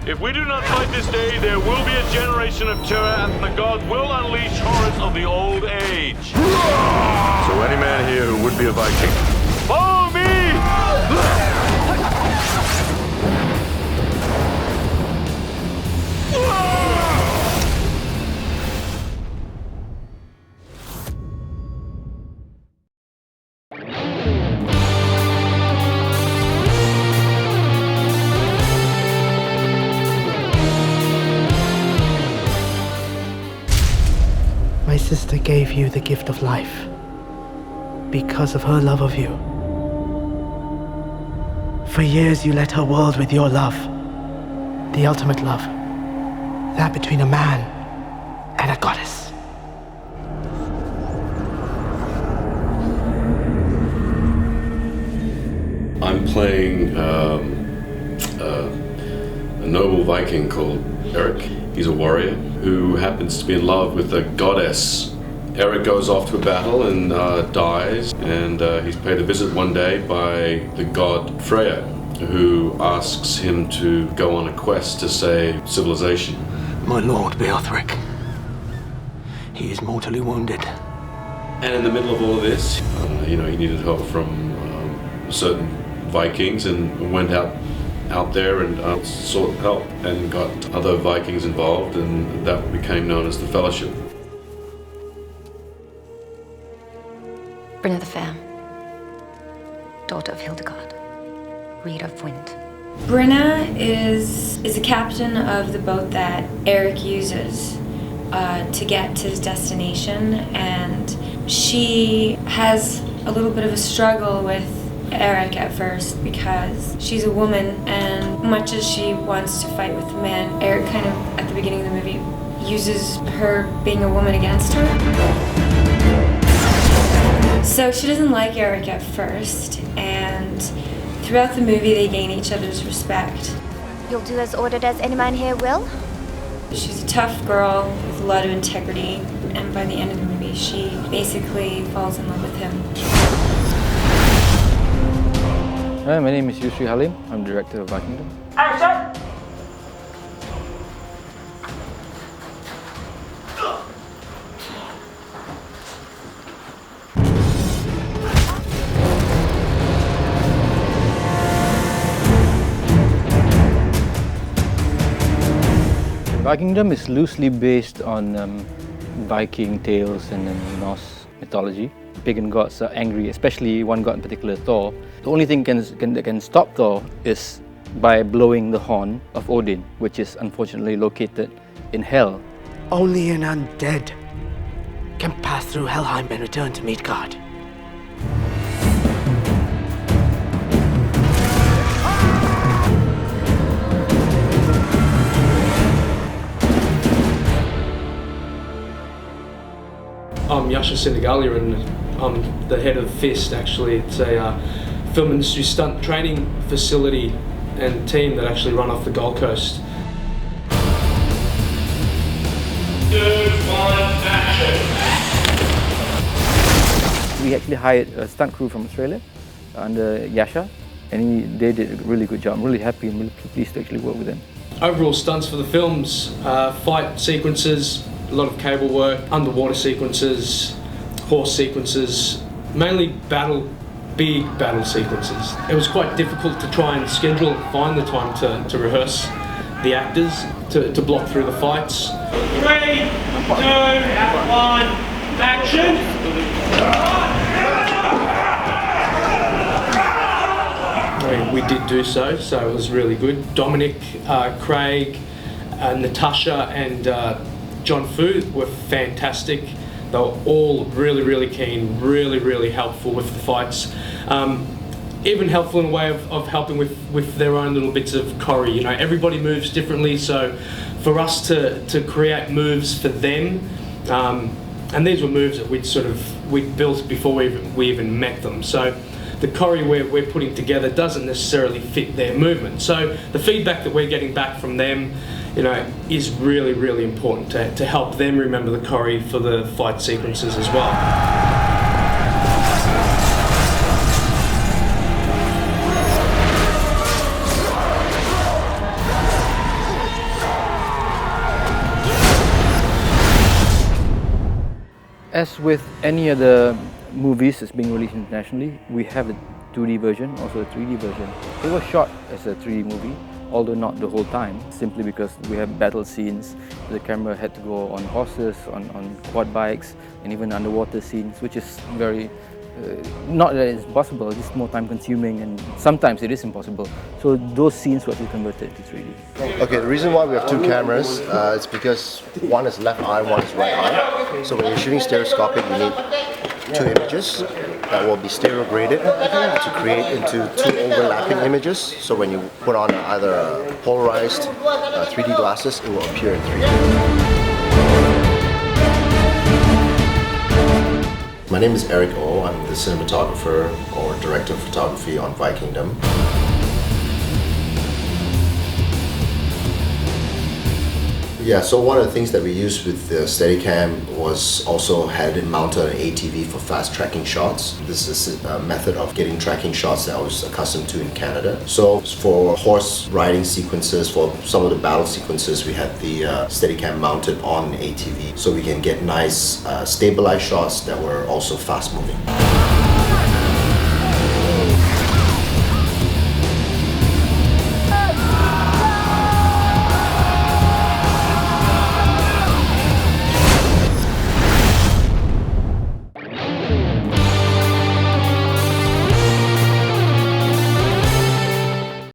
If we do not fight this day, there will be a generation of terror and the gods will unleash horrors of the old age. So any man here who would be a Viking, follow me! My sister gave you the gift of life because of her love of you. For years you lit her world with your love, the ultimate love, that between a man and a goddess. I'm playing a noble Viking called Eirick. He's a warrior who happens to be in love with a goddess. Eirick goes off to a battle and dies, and he's paid a visit one day by the god Freya, who asks him to go on a quest to save civilization. My lord Eirick, he is mortally wounded. And in the middle of all of this, he needed help from certain Vikings and went out there and sought help and got other Vikings involved, and that became known as the Fellowship. Brynja the Fair, daughter of Hildegard, Reed of Wind. Brynja is a captain of the boat that Eirick uses to get to his destination, and she has a little bit of a struggle with Eirick at first because she's a woman, and much as she wants to fight with men, Eirick kind of, at the beginning of the movie, uses her being a woman against her. So she doesn't like Eirick at first, and throughout the movie they gain each other's respect. You'll do as ordered as any man here will? She's a tough girl with a lot of integrity, and by the end of the movie she basically falls in love with him. Hi, my name is Yusri Halim. I'm director of Vikingdom. Action! Vikingdom is loosely based on Viking tales and Norse mythology. Pagan gods are angry, especially one god in particular, Thor. The only thing that can stop Thor is by blowing the horn of Odin, which is unfortunately located in Hell. Only an undead can pass through Helheim and return to Midgard. I'm Yasha Senegalia, and I'm the head of FIST. Actually, it's a film industry stunt training facility and team that actually run off the Gold Coast. 2, 1, action! We actually hired a stunt crew from Australia under Yasha, and they did a really good job. I'm really happy and really pleased to actually work with them. Overall stunts for the films, fight sequences, a lot of cable work, underwater sequences, horse sequences, mainly big battle sequences. It was quite difficult to try and schedule, find the time to rehearse the actors, to block through the fights. 3, 2, 1, action! We did do so it was really good. Dominic, Craig, Natassia and John Fu were fantastic. They were all really keen, really helpful with the fights. Even helpful in a way of helping with their own little bits of choreo. You know, everybody moves differently, so for us to create moves for them, and these were moves that we'd built before we even met them. So the choreo we're putting together doesn't necessarily fit their movement. So the feedback that we're getting back from them, you know, is really important to help them remember the choreo for the fight sequences as well. As with any other movies that's being released internationally, we have a 2D version, also a 3D version. It was shot as a 3D movie, although not the whole time, simply because we have battle scenes. The camera had to go on horses, on quad bikes, and even underwater scenes, which is very, not that it's possible, it's more time consuming, and sometimes it is impossible. So those scenes were converted to 3D. Okay, the reason why we have two cameras is because one is left eye, one is right eye. So when you're shooting stereoscopic, you need two images that will be stereo graded to create into two overlapping images. So when you put on either polarized 3D glasses, it will appear in 3D. My name is Eirick. I'm the cinematographer or director of photography on Vikingdom. Yeah, so one of the things that we used with the Steadicam was also had it mounted on an ATV for fast tracking shots. This is a method of getting tracking shots that I was accustomed to in Canada. So for horse riding sequences, for some of the battle sequences, we had the Steadicam mounted on an ATV so we can get nice stabilized shots that were also fast moving.